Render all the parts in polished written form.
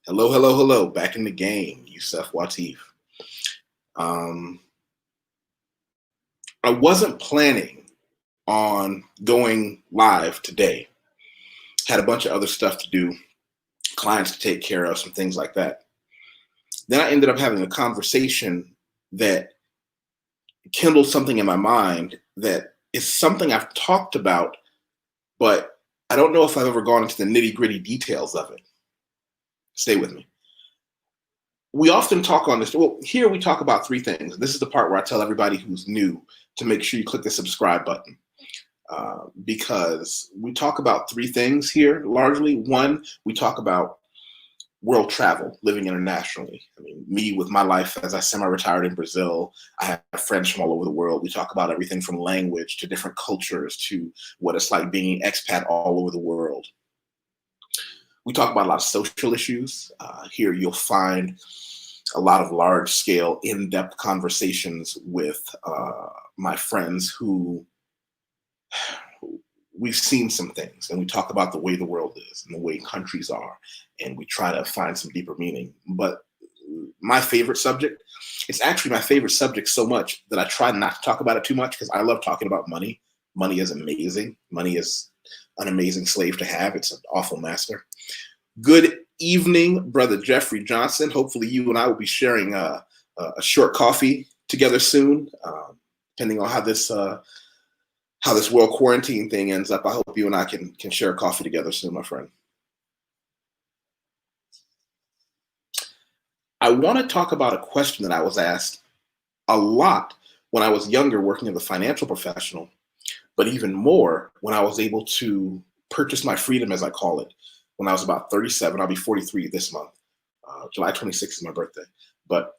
Hello, hello, hello. Back in the game, YusefWateef. I wasn't planning on going live today. Had a bunch of other stuff to do, clients to take care of, some things like that. Then I ended up having a conversation that kindled something in my mind that is something I've talked about, but I don't know if I've ever gone into the nitty-gritty details of it. Stay with me. We often talk on this. Well, here we talk about three things. This is the part where I tell everybody who's new to make sure you click the subscribe button, because we talk about three things here largely. One, we talk about world travel, living internationally. I mean, me with my life as I semi-retired in Brazil, I have friends from all over the world. We talk about everything from language to different cultures to what it's like being an expat all over the world. We talk about a lot of social issues. Here you'll find a lot of large-scale, in-depth conversations with my friends who we've seen some things, and we talk about the way the world is and the way countries are, and we try to find some deeper meaning. But my favorite subject, it's actually my favorite subject so much that I try not to talk about it too much because I love talking about money. Money is amazing. Money is an amazing slave to have. It's an awful master. Good evening, Brother Jeffrey Johnson. Hopefully you and I will be sharing a short coffee together soon, depending on how this world quarantine thing ends up. I hope you and I can share a coffee together soon, my friend. I want to talk about a question that I was asked a lot when I was younger working as a financial professional, but even more when I was able to purchase my freedom, as I call it, when I was about 37. I'll be 43 this month. July 26th is my birthday. But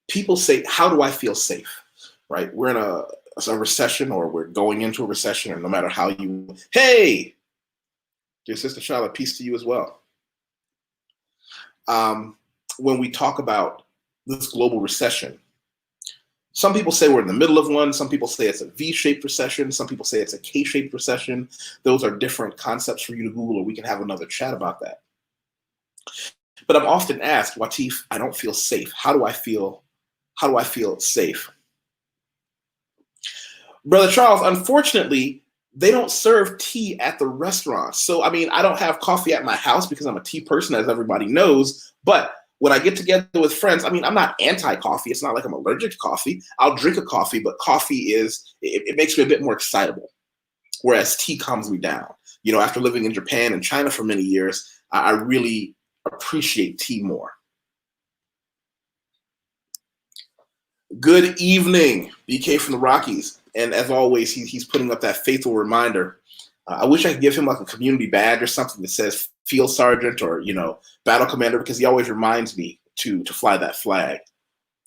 people say, how do I feel safe, right? We're in a recession, or we're going into a recession, or no matter how you, hey, dear Sister Charlotte, peace to you as well. When we talk about this global recession, some people say we're in the middle of one. Some people say it's a V-shaped recession. Some people say it's a K-shaped recession. Those are different concepts for you to Google, or we can have another chat about that. But I'm often asked, Wateef, I don't feel safe. How do I feel safe? Brother Charles, unfortunately, they don't serve tea at the restaurants. So, I mean, I don't have coffee at my house because I'm a tea person, as everybody knows. But when I get together with friends, I mean, I'm not anti-coffee. It's not like I'm allergic to coffee. I'll drink a coffee, but coffee it makes me a bit more excitable, whereas tea calms me down. You know, after living in Japan and China for many years, I really appreciate tea more. Good evening, BK from the Rockies. And as always, he's putting up that faithful reminder. I wish I could give him like a community badge or something that says Field Sergeant or, Battle Commander, because he always reminds me to fly that flag.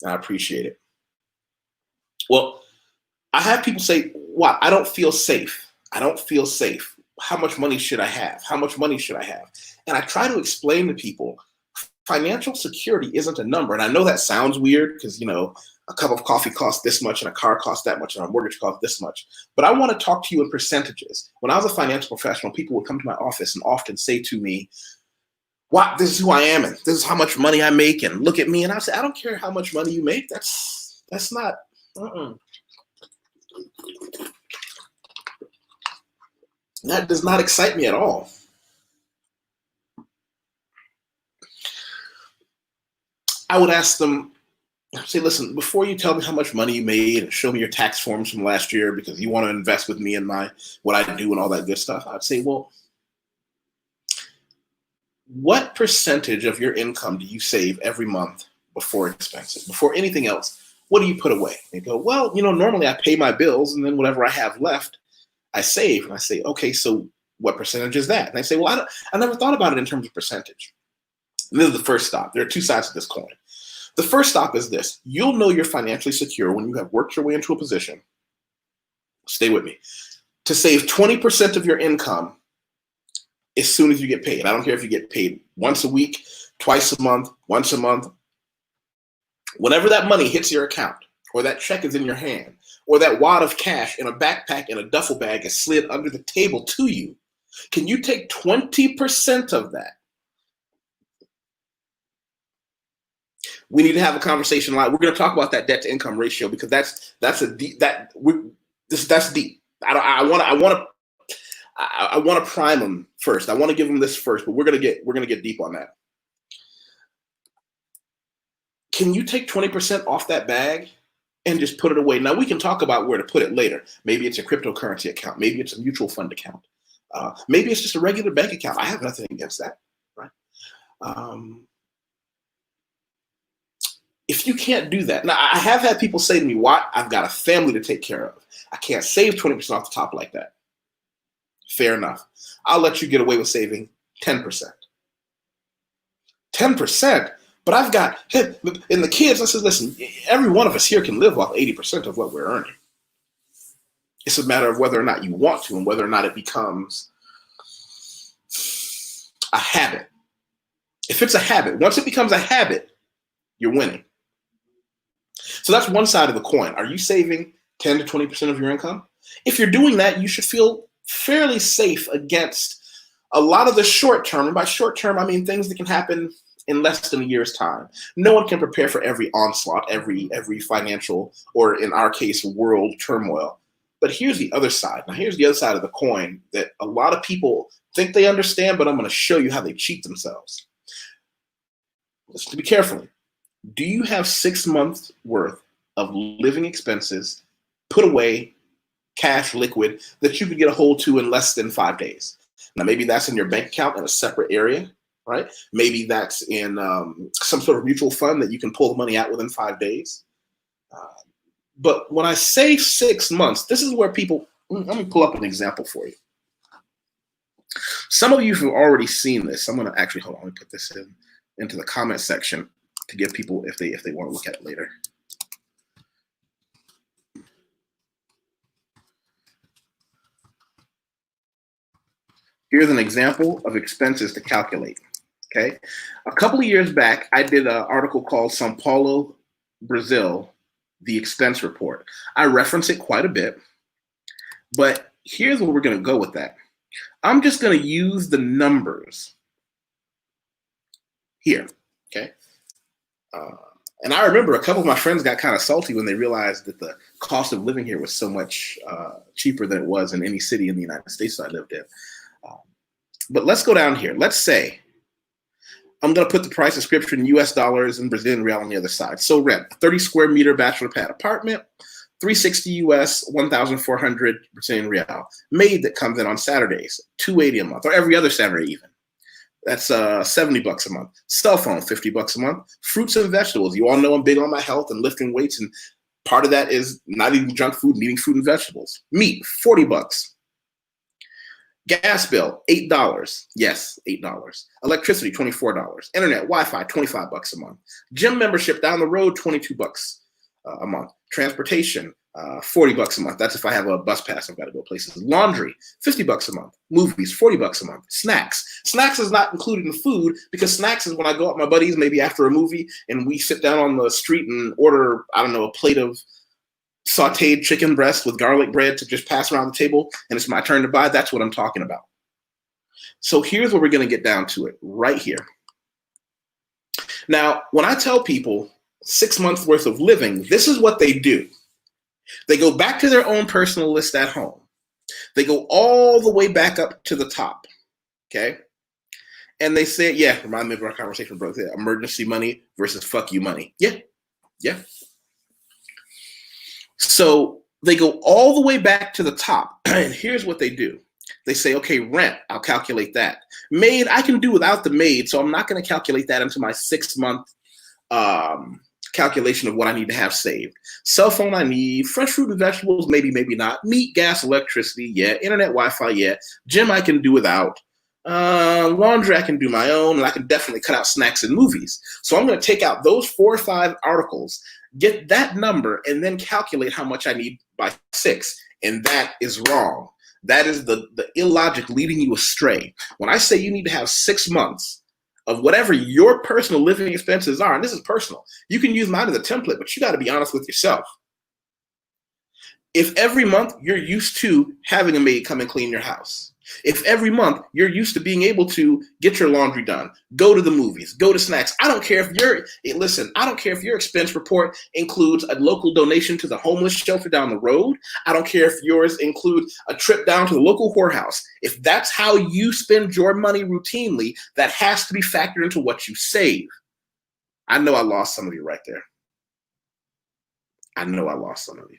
And I appreciate it. Well, I have people say, wow, I don't feel safe. I don't feel safe. How much money should I have? How much money should I have? And I try to explain to people, financial security isn't a number. And I know that sounds weird because, a cup of coffee costs this much and a car costs that much and a mortgage costs this much. But I want to talk to you in percentages. When I was a financial professional, people would come to my office and often say to me, wow, this is who I am and this is how much money I make and look at me. And I say, I don't care how much money you make. That's not, that does not excite me at all. I would ask them, say, listen, before you tell me how much money you made and show me your tax forms from last year because you want to invest with me in what I do and all that good stuff, I'd say, well, what percentage of your income do you save every month before expenses, before anything else? What do you put away? They go, well, normally I pay my bills and then whatever I have left, I save. And I say, okay, so what percentage is that? And they say, well, I never thought about it in terms of percentage. And this is the first stop. There are two sides to this coin. The first stop is this. You'll know you're financially secure when you have worked your way into a position, stay with me, to save 20% of your income as soon as you get paid. I don't care if you get paid once a week, twice a month, once a month. Whenever that money hits your account, or that check is in your hand, or that wad of cash in a backpack in a duffel bag is slid under the table to you, Can you take 20% of that? We need to have a conversation. Like, we're going to talk about that debt to income ratio, because that's deep. That's deep. I want to prime them first. I want to give them this first, but we're gonna get deep on that. Can you take 20% off that bag and just put it away? Now, we can talk about where to put it later. Maybe it's a cryptocurrency account. Maybe it's a mutual fund account. Maybe it's just a regular bank account. I have nothing against that, right? If you can't do that, now I have had people say to me, "What? I've got a family to take care of. I can't save 20% off the top like that." Fair enough. I'll let you get away with saving 10%. 10%? But I've got, and the kids, I said, listen, every one of us here can live off 80% of what we're earning. It's a matter of whether or not you want to, and whether or not it becomes a habit. If it's a habit, once it becomes a habit, you're winning. So that's one side of the coin. Are you saving 10 to 20% of your income? If you're doing that, you should feel fairly safe against a lot of the short term. And by short term, I mean things that can happen in less than a year's time. No one can prepare for every onslaught, every financial, or in our case, world turmoil. But here's the other side. Now, here's the other side of the coin that a lot of people think they understand, but I'm going to show you how they cheat themselves. Listen to me carefully. Do you have 6 months worth of living expenses put away, cash, liquid, that you could get a hold to in less than 5 days? Now, maybe that's in your bank account in a separate area, right? Maybe that's in some sort of mutual fund that you can pull the money out within 5 days. But when I say 6 months, this is where people, let me pull up an example for you. Some of you have already seen this. I'm going to actually, hold on, let me put this into the comment section to give people, if they want to look at it later. Here's an example of expenses to calculate, okay? A couple of years back, I did an article called Sao Paulo, Brazil, the expense report. I reference it quite a bit, but here's where we're gonna go with that. I'm just gonna use the numbers here, okay? And I remember a couple of my friends got kind of salty when they realized that the cost of living here was so much cheaper than it was in any city in the United States that I lived in. But let's go down here. Let's say I'm going to put the price description in US dollars and Brazilian real on the other side. So rent, a 30 square meter bachelor pad apartment, $360 US, 1,400 Brazilian real. Maid that comes in on Saturdays, $280 a month, or every other Saturday even. That's $70 a month. Cell phone, $50 a month. Fruits and vegetables. You all know I'm big on my health and lifting weights, and part of that is not eating junk food and eating fruit and vegetables. Meat, $40. Gas bill, $8. Yes, $8. Electricity, $24. Internet, Wi-Fi, $25 a month. Gym membership down the road, $22 a month. Transportation, $40 a month. That's if I have a bus pass, I've got to go places. Laundry, $50 a month. Movies, $40 a month. Snacks. Snacks is not included in food, because snacks is when I go out with my buddies, maybe after a movie, and we sit down on the street and order, I don't know, a plate of sauteed chicken breast with garlic bread to just pass around the table, and it's my turn to buy. That's what I'm talking about. So here's where we're going to get down to it right here. Now, when I tell people 6 months worth of living, this is what they do. They go back to their own personal list at home. They go all the way back up to the top, okay? And they say, yeah, remind me of our conversation, bro. Emergency money versus fuck you money. Yeah, yeah. So they go all the way back to the top, and here's what they do. They say, okay, rent, I'll calculate that. Maid, I can do without the maid, so I'm not going to calculate that into my 6 month calculation of what I need to have saved. Cell phone, I need. Fresh fruit and vegetables, maybe, maybe not. Meat, gas, electricity, yeah. Internet, Wi-Fi, yeah. Gym, I can do without. Laundry, I can do my own, and I can definitely cut out snacks and movies. So I'm going to take out those 4 or 5 articles, get that number, and then calculate how much I need by 6. And that is wrong. That is the illogic leading you astray. When I say you need to have 6 months of whatever your personal living expenses are, and this is personal, you can use mine as a template, but you got to be honest with yourself. If every month you're used to having a maid come and clean your house, If every month you're used to being able to get your laundry done, go to the movies, go to snacks. I don't care if I don't care if your expense report includes a local donation to the homeless shelter down the road. I don't care if yours includes a trip down to the local whorehouse. If that's how you spend your money routinely, that has to be factored into what you save. I know I lost some of you right there. I know I lost some of you.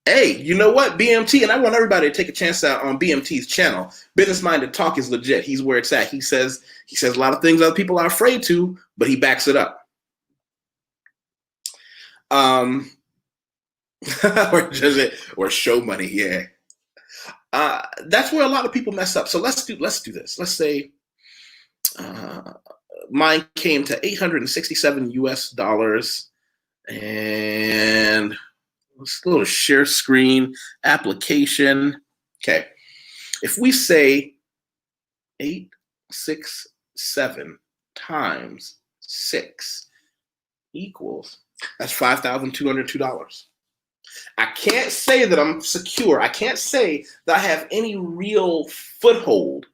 Hey, you know what? BMT, and I want everybody to take a chance out on BMT's channel. Business Minded Talk is legit. He's where it's at. He says a lot of things other people are afraid to, but he backs it up. Or show money, yeah. That's where a lot of people mess up. So let's do this. Let's say mine came to $867 US, and let's go to share screen application. Okay, if we say 867 times 6 equals, that's $5,202. I can't say that I'm secure. I can't say that I have any real foothold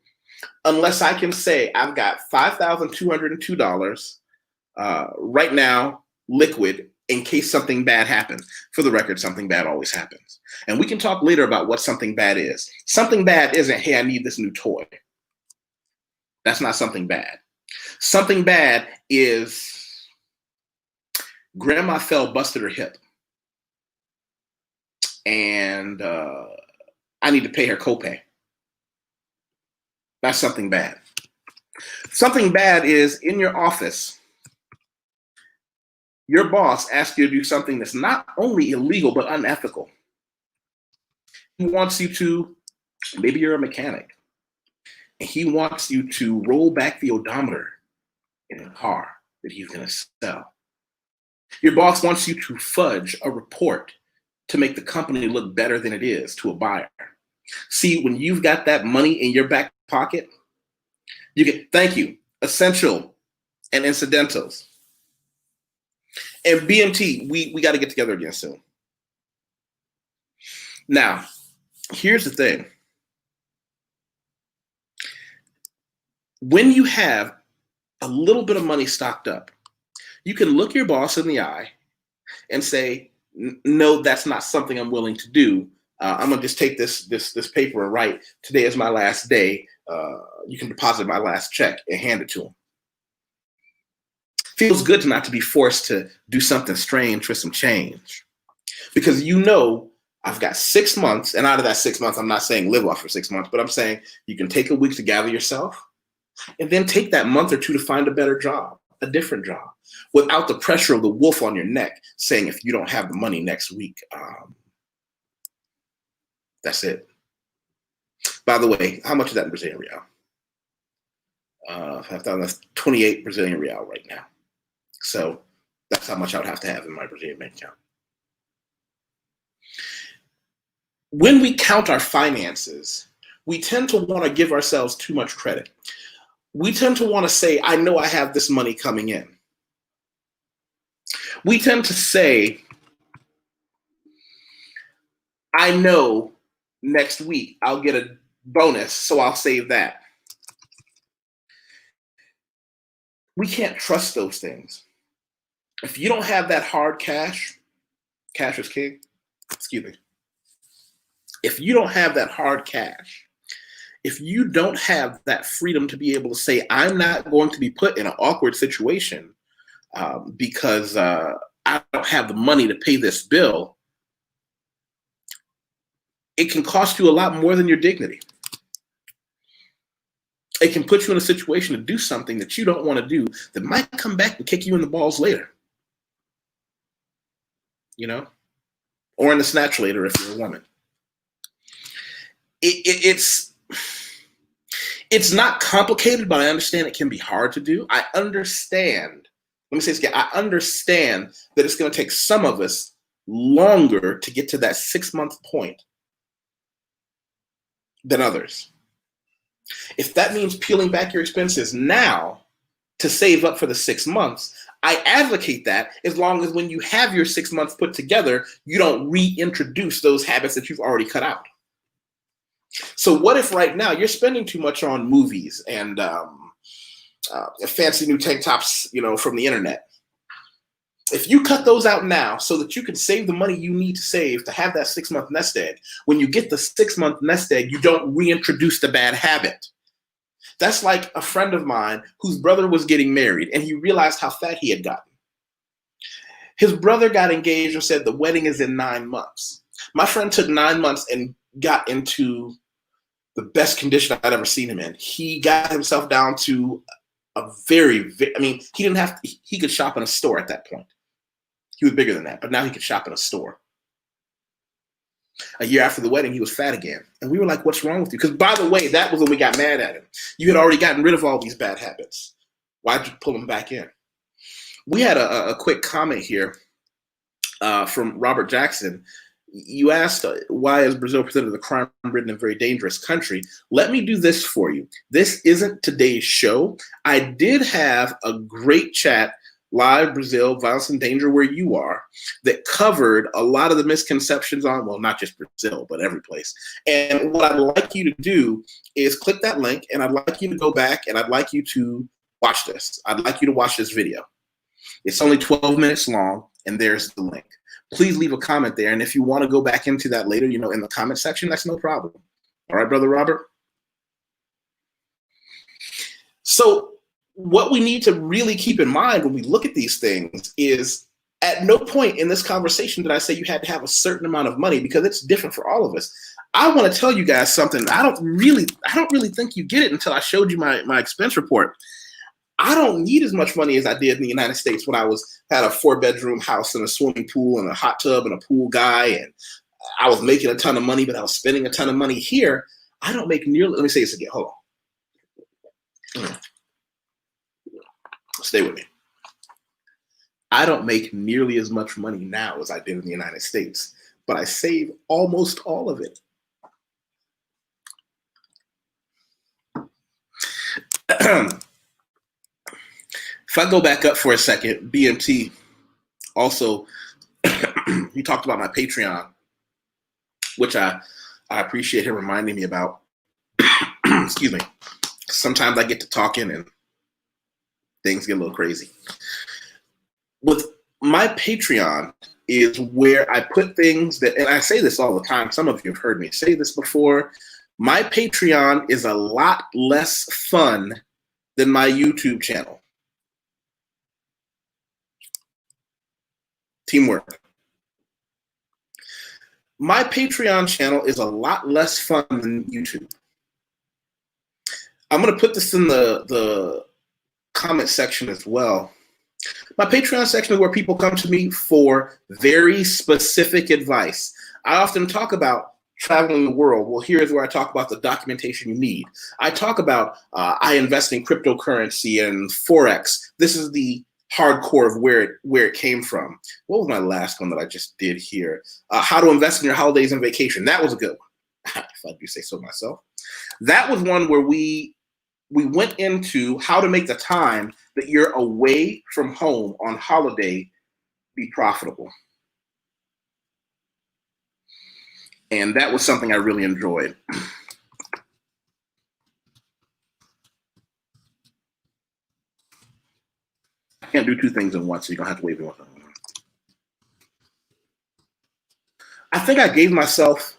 unless I can say I've got $5,202 right now, liquid, in case something bad happens. For the record, something bad always happens. And we can talk later about what something bad is. Something bad isn't, hey, I need this new toy. That's not something bad. Something bad is grandma fell, busted her hip, and I need to pay her copay. That's something bad. Something bad is in your office, your boss asks you to do something that's not only illegal, but unethical. He wants you to, maybe you're a mechanic, and he wants you to roll back the odometer in a car that he's going to sell. Your boss wants you to fudge a report to make the company look better than it is to a buyer. See, when you've got that money in your back pocket, you get, thank you, essential and incidentals. And BMT, we got to get together again soon. Now, here's the thing. When you have a little bit of money stocked up, you can look your boss in the eye and say, no, that's not something I'm willing to do. I'm gonna just take this paper and write, today is my last day. You can deposit my last check and hand it to him. Feels good to not to be forced to do something strange for some change, because you know I've got 6 months, and out of that 6 months, I'm not saying live off for 6 months, but I'm saying you can take a week to gather yourself, and then take that month or two to find a better job, a different job, without the pressure of the wolf on your neck saying if you don't have the money next week, that's it. By the way, how much is that in Brazilian real? That's 28 Brazilian real right now. So that's how much I would have to have in my Brazilian bank account. When we count our finances, we tend to want to give ourselves too much credit. We tend to want to say, I know I have this money coming in. We tend to say, I know next week I'll get a bonus, so I'll save that. We can't trust those things. If you don't have that hard cash, cash is king, excuse me. If you don't have that hard cash, if you don't have that freedom to be able to say, I'm not going to be put in an awkward situation because I don't have the money to pay this bill, it can cost you a lot more than your dignity. It can put you in a situation to do something that you don't want to do that might come back and kick you in the balls later. You know? Or in the snatch later if you're a woman. It's not complicated, but I understand it can be hard to do. I understand. Let me say this again. I understand that it's going to take some of us longer to get to that 6-month point than others. If that means peeling back your expenses now to save up for the 6 months, I advocate that as long as when you have your 6 months put together, you don't reintroduce those habits that you've already cut out. So what if right now you're spending too much on movies and fancy new tank tops, from the internet? If you cut those out now so that you can save the money you need to save to have that 6-month nest egg, when you get the 6-month nest egg, you don't reintroduce the bad habit. That's like a friend of mine whose brother was getting married and he realized how fat he had gotten. His brother got engaged and said the wedding is in 9 months. My friend took 9 months and got into the best condition I'd ever seen him in. He got himself down to a he didn't have to, he could shop in a store at that point. He was bigger than that, but now he could shop in a store. A year after the wedding, he was fat again. And we were like, what's wrong with you? Because by the way, that was when we got mad at him. You had already gotten rid of all these bad habits. Why'd you pull them back in? We had a quick comment here from Robert Jackson. You asked, why is Brazil presented as a crime-ridden and very dangerous country? Let me do this for you. This isn't today's show. I did have a great chat, Live Brazil, Violence and Danger, where you are, that covered a lot of the misconceptions on, well, not just Brazil, but every place. And what I'd like you to do is click that link, and I'd like you to go back, and I'd like you to watch this. I'd like you to watch this video. It's only 12 minutes long, and there's the link. Please leave a comment there, and if you want to go back into that later, in the comment section, that's no problem. All right, Brother Robert? So what we need to really keep in mind when we look at these things is at no point in this conversation did I say you had to have a certain amount of money, because it's different for all of us. I want to tell you guys something. I don't really think you get it until I showed you my expense report. I don't need as much money as I did in the United States when I had a 4-bedroom house and a swimming pool and a hot tub and a pool guy, and I was making a ton of money, but I was spending a ton of money here. I don't make nearly, let me say this again, hold on. Stay with me. I don't make nearly as much money now as I did in the United States, but I save almost all of it. If I go back up for a second, BMT also, he talked about my Patreon, which I appreciate him reminding me about. Excuse me. Sometimes I get to talking and things get a little crazy. With my Patreon is where I put things that, and I say this all the time, some of you have heard me say this before, my Patreon is a lot less fun than my YouTube channel. Teamwork. My Patreon channel is a lot less fun than YouTube. I'm going to put this in the comment section as well. My Patreon section is where people come to me for very specific advice. I often talk about traveling the world. Well, here's where I talk about the documentation you need. I talk about I invest in cryptocurrency and Forex. This is the hardcore of where it came from. What was my last one that I just did here? How to invest in your holidays and vacation. That was a good one, if I do say so myself. That was one where we went into how to make the time that you're away from home on holiday be profitable. And that was something I really enjoyed. I can't do two things at once, so you don't have to wait for one. I think I gave myself,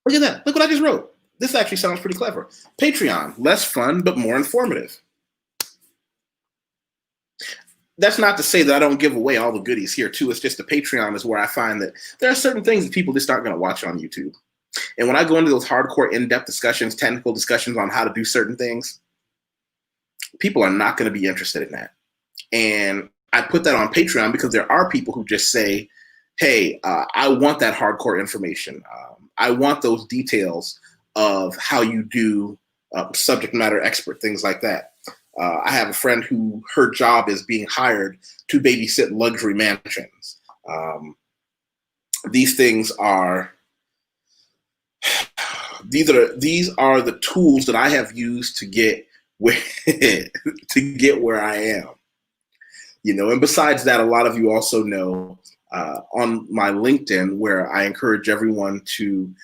look at that, look what I just wrote. This actually sounds pretty clever. Patreon, less fun, but more informative. That's not to say that I don't give away all the goodies here too. It's just the Patreon is where I find that there are certain things that people just aren't going to watch on YouTube. And when I go into those hardcore in-depth discussions, technical discussions on how to do certain things, people are not going to be interested in that. And I put that on Patreon because there are people who just say, hey, I want that hardcore information. I want those details of how you do subject matter expert, things like that. I have a friend who her job is being hired to babysit luxury mansions. These things are, these are the tools that I have used to get where, to get where I am. You know, and besides that, a lot of you also know on my LinkedIn, where I encourage everyone to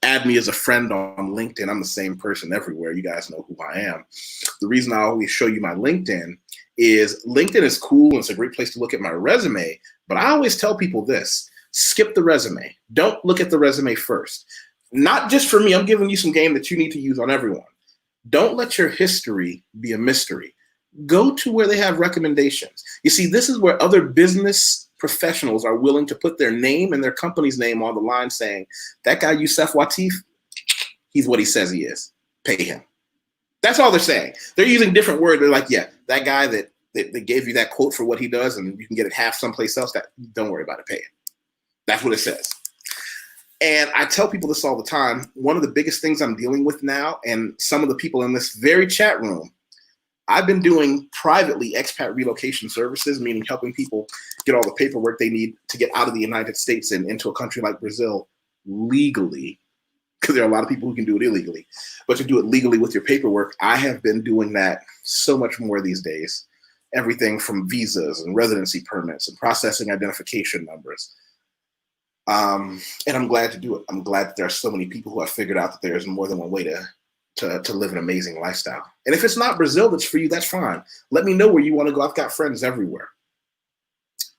add me as a friend on LinkedIn. I'm the same person everywhere. You guys know who I am. The reason I always show you my LinkedIn is cool and it's a great place to look at my resume. But I always tell people this: skip the resume. Don't look at the resume first. Not just for me. I'm giving you some game that you need to use on everyone. Don't let your history be a mystery. Go to where they have recommendations. You see, this is where other business professionals are willing to put their name and their company's name on the line, saying, that guy YusefWateef, he's what he says he is. Pay him. That's all they're saying. They're using different words. They're like, yeah, that guy that gave you that quote for what he does and you can get it half someplace else, that don't worry about it, pay him. That's what it says. And I tell people this all the time. One of the biggest things I'm dealing with now, and some of the people in this very chat room, I've been doing privately expat relocation services, meaning helping people get all the paperwork they need to get out of the United States and into a country like Brazil legally, because there are a lot of people who can do it illegally. But to do it legally with your paperwork, I have been doing that so much more these days. Everything from visas and residency permits and processing identification numbers. And I'm glad to do it. I'm glad that there are so many people who have figured out that there's more than one way to live an amazing lifestyle. And if it's not Brazil that's for you, that's fine. Let me know where you want to go. I've got friends everywhere.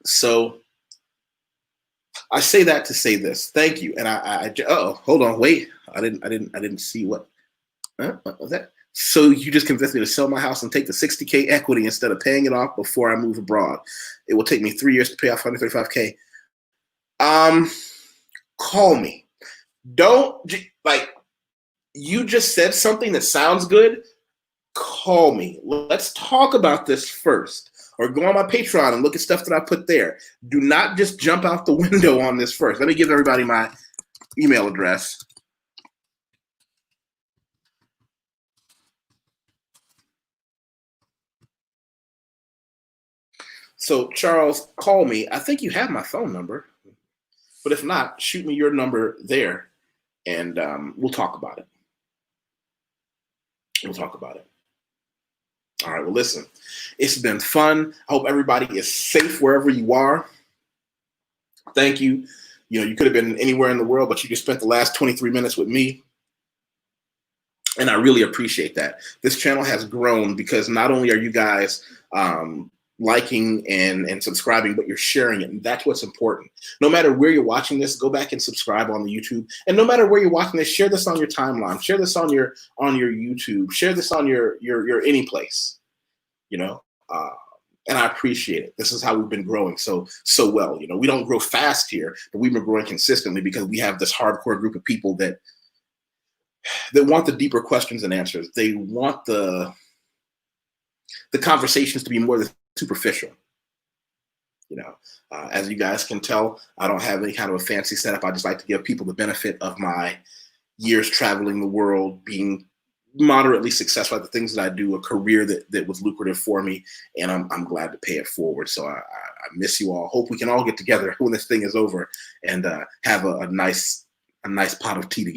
So I say that to say this. Thank you. And hold on, wait. I didn't see what was that. So you just convinced me to sell my house and take the 60K equity instead of paying it off before I move abroad. It will take me 3 years to pay off 135K. Call me. Don't like. You just said something that sounds good. Call me. Let's talk about this first. Or go on my Patreon and look at stuff that I put there. Do not just jump out the window on this first. Let me give everybody my email address. So, Charles, call me. I think you have my phone number. But if not, shoot me your number there, and we'll talk about it. We'll talk about it. All right, well, listen, it's been fun. I hope everybody is safe wherever you are. Thank you. You know, you could have been anywhere in the world, but you just spent the last 23 minutes with me. And I really appreciate that. This channel has grown because not only are you guys liking and subscribing, but you're sharing it. And that's what's important. No matter where you're watching this, go back and subscribe on the YouTube. And no matter where you're watching this, share this on your timeline, share this on your YouTube, share this on your any place, you know, and I appreciate it. This is how we've been growing so well. You know, we don't grow fast here, but we've been growing consistently because we have this hardcore group of people that want the deeper questions and answers. They want the conversations to be more than superficial. You know, as you guys can tell, I don't have any kind of a fancy setup. I just like to give people the benefit of my years traveling the world, being moderately successful at the things that I do, a career that was lucrative for me, and I'm glad to pay it forward. So I miss you all. Hope we can all get together when this thing is over and have a nice pot of tea together.